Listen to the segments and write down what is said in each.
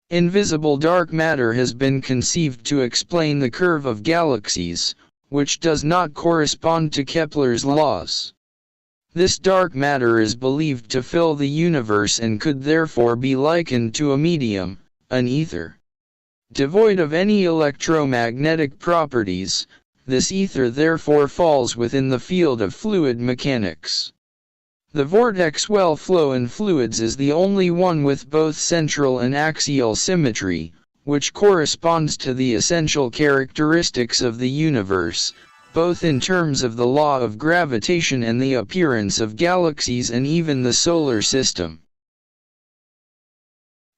Invisible dark matter has been conceived to explain the curve of galaxies, which does not correspond to Kepler's laws. This dark matter is believed to fill the universe and could therefore be likened to a medium, an ether. Devoid of any electromagnetic properties, this ether therefore falls within the field of fluid mechanics. The vortex well flow in fluids is the only one with both central and axial symmetry, which corresponds to the essential characteristics of the universe, both in terms of the law of gravitation and the appearance of galaxies and even the solar system.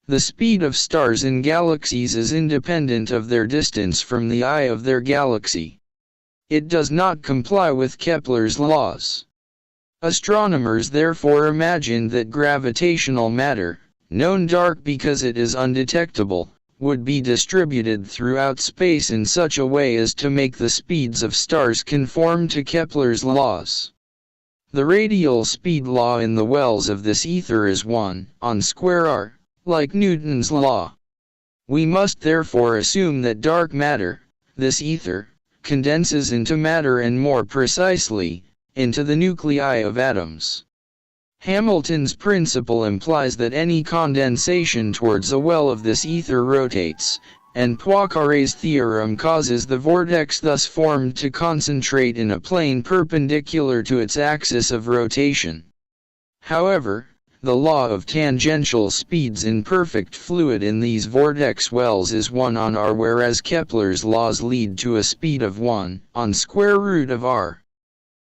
The speed of stars in galaxies is independent of their distance from the eye of their galaxy. It does not comply with Kepler's laws. Astronomers therefore imagined that gravitational matter, known dark because it is undetectable, would be distributed throughout space in such a way as to make the speeds of stars conform to Kepler's laws. The radial speed law in the wells of this ether is 1/r, like Newton's law. We must therefore assume that dark matter, this ether, condenses into matter and more precisely, into the nuclei of atoms. Hamilton's principle implies that any condensation towards a well of this ether rotates, and Poincaré's theorem causes the vortex thus formed to concentrate in a plane perpendicular to its axis of rotation. However, the law of tangential speeds in perfect fluid in these vortex wells is 1/r, whereas Kepler's laws lead to a speed of 1/r.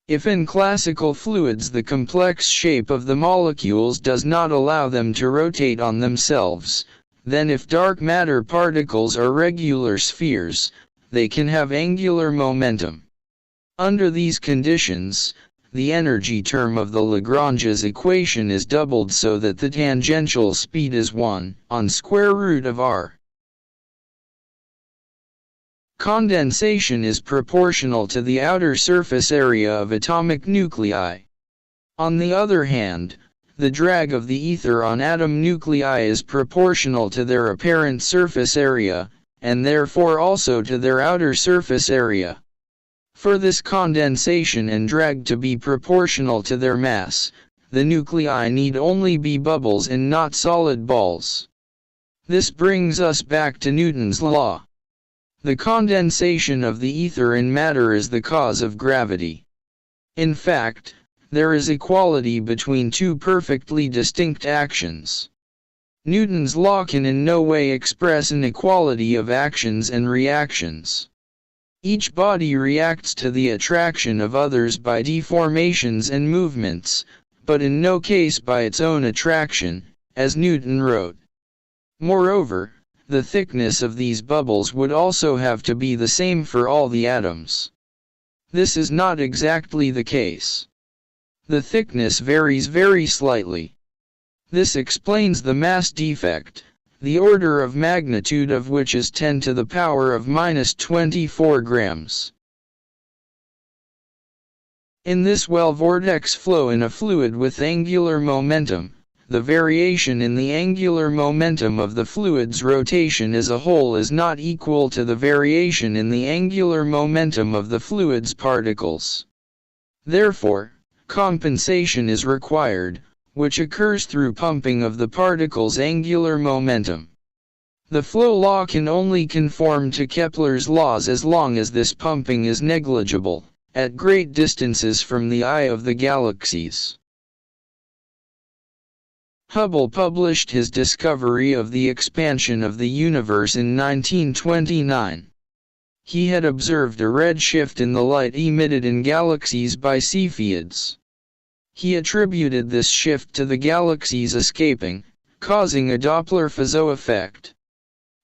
If in classical fluids the complex shape of the molecules does not allow them to rotate on themselves, then if dark matter particles are regular spheres, they can have angular momentum. Under these conditions, the energy term of the Lagrange's equation is doubled so that the tangential speed is 1/r. Condensation is proportional to the outer surface area of atomic nuclei. On the other hand, the drag of the ether on atom nuclei is proportional to their apparent surface area, and therefore also to their outer surface area. For this condensation and drag to be proportional to their mass, the nuclei need only be bubbles and not solid balls. This brings us back to Newton's law. The condensation of the ether in matter is the cause of gravity. In fact, there is equality between two perfectly distinct actions. Newton's law can in no way express an equality of actions and reactions. Each body reacts to the attraction of others by deformations and movements, but in no case by its own attraction, as Newton wrote. Moreover, the thickness of these bubbles would also have to be the same for all the atoms. This is not exactly the case. The thickness varies very slightly. This explains the mass defect, the order of magnitude of which is 10 to the power of -24 grams. In this well vortex flow in a fluid with angular momentum, the variation in the angular momentum of the fluid's rotation as a whole is not equal to the variation in the angular momentum of the fluid's particles. Therefore, compensation is required, which occurs through pumping of the particles' angular momentum. The flow law can only conform to Kepler's laws as long as this pumping is negligible, at great distances from the eye of the galaxies. Hubble published his discovery of the expansion of the universe in 1929. He had observed a red shift in the light emitted in galaxies by Cepheids. He attributed this shift to the galaxies escaping, causing a Doppler Fizeau effect.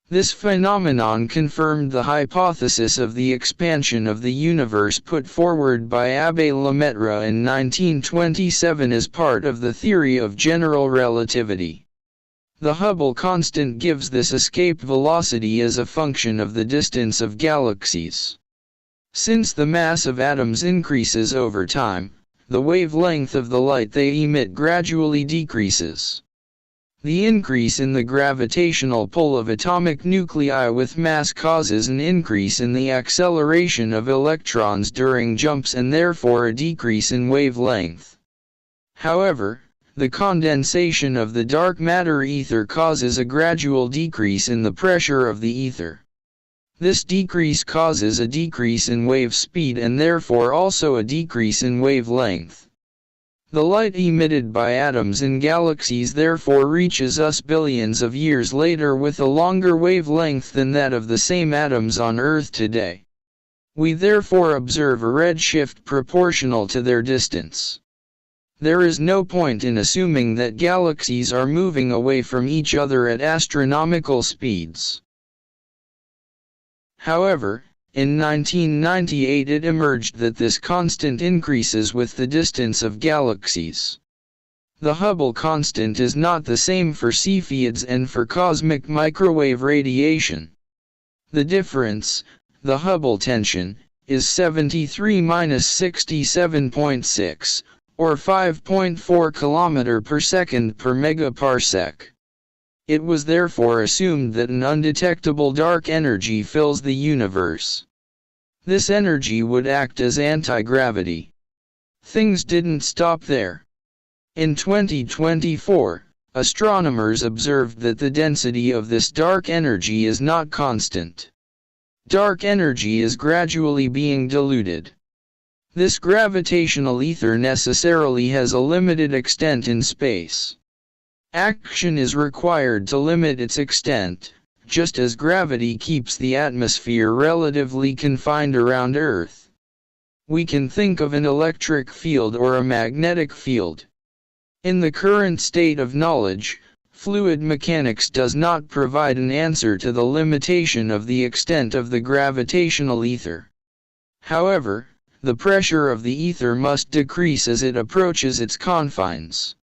This phenomenon confirmed the hypothesis of the expansion of the universe put forward by Abbé Lemaitre in 1927 as part of the theory of general relativity. The Hubble constant gives this escape velocity as a function of the distance of galaxies. Since the mass of atoms increases over time, the wavelength of the light they emit gradually decreases. The increase in the gravitational pull of atomic nuclei with mass causes an increase in the acceleration of electrons during jumps and therefore a decrease in wavelength. However, the condensation of the dark matter ether causes a gradual decrease in the pressure of the ether. This decrease causes a decrease in wave speed and therefore also a decrease in wavelength. The light emitted by atoms in galaxies therefore reaches us billions of years later with a longer wavelength than that of the same atoms on Earth today. We therefore observe a redshift proportional to their distance. There is no point in assuming that galaxies are moving away from each other at astronomical speeds. However, in 1998 it emerged that this constant increases with the distance of galaxies. The Hubble constant is not the same for Cepheids and for cosmic microwave radiation. The difference, the Hubble tension, is 73-67.6, or 5.4 km per second per megaparsec. It was therefore assumed that an undetectable dark energy fills the universe. This energy would act as anti-gravity. Things didn't stop there. In 2024, astronomers observed that the density of this dark energy is not constant. Dark energy is gradually being diluted. This gravitational ether necessarily has a limited extent in space. Action is required to limit its extent, just as gravity keeps the atmosphere relatively confined around Earth. We can think of an electric field or a magnetic field. In the current state of knowledge, fluid mechanics does not provide an answer to the limitation of the extent of the gravitational ether. However, the pressure of the ether must decrease as it approaches its confines.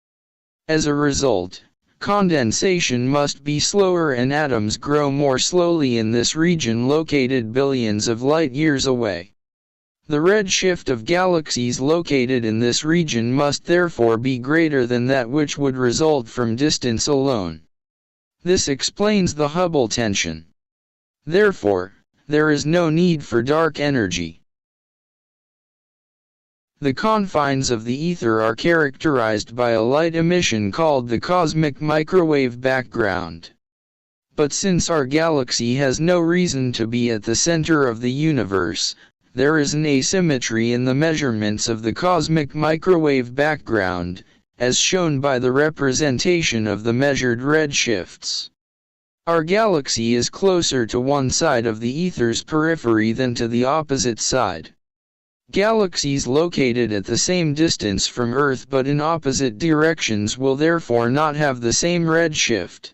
As a result, condensation must be slower and atoms grow more slowly in this region located billions of light-years away. The redshift of galaxies located in this region must therefore be greater than that which would result from distance alone. This explains the Hubble tension. Therefore, there is no need for dark energy. The confines of the ether are characterized by a light emission called the cosmic microwave background. But since our galaxy has no reason to be at the center of the universe, there is an asymmetry in the measurements of the cosmic microwave background, as shown by the representation of the measured redshifts. Our galaxy is closer to one side of the ether's periphery than to the opposite side. Galaxies located at the same distance from Earth but in opposite directions will therefore not have the same redshift.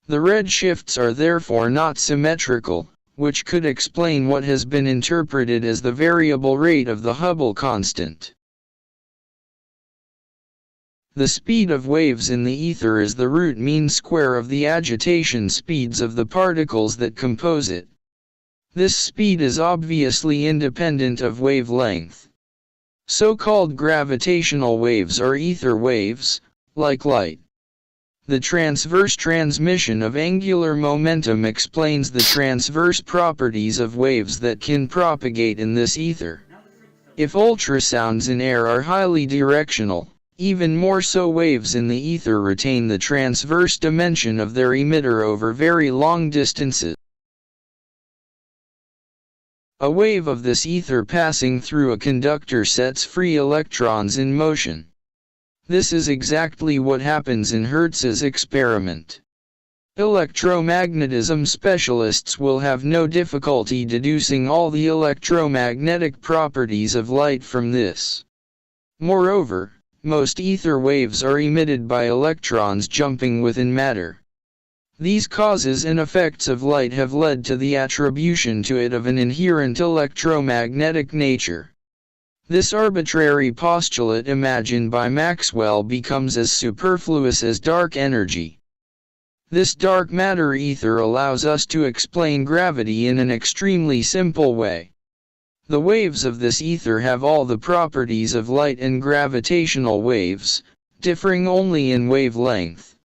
The redshifts are therefore not symmetrical, which could explain what has been interpreted as the variable rate of the Hubble constant. The speed of waves in the ether is the root mean square of the agitation speeds of the particles that compose it. This speed is obviously independent of wavelength. So-called gravitational waves are ether waves, like light. The transverse transmission of angular momentum explains the transverse properties of waves that can propagate in this ether. If ultrasounds in air are highly directional, even more so waves in the ether retain the transverse dimension of their emitter over very long distances. A wave of this ether passing through a conductor sets free electrons in motion. This is exactly what happens in Hertz's experiment. Electromagnetism specialists will have no difficulty deducing all the electromagnetic properties of light from this. Moreover, most ether waves are emitted by electrons jumping within matter. These causes and effects of light have led to the attribution to it of an inherent electromagnetic nature. This arbitrary postulate imagined by Maxwell becomes as superfluous as dark energy. This dark matter ether allows us to explain gravity in an extremely simple way. The waves of this ether have all the properties of light and gravitational waves, differing only in wavelength.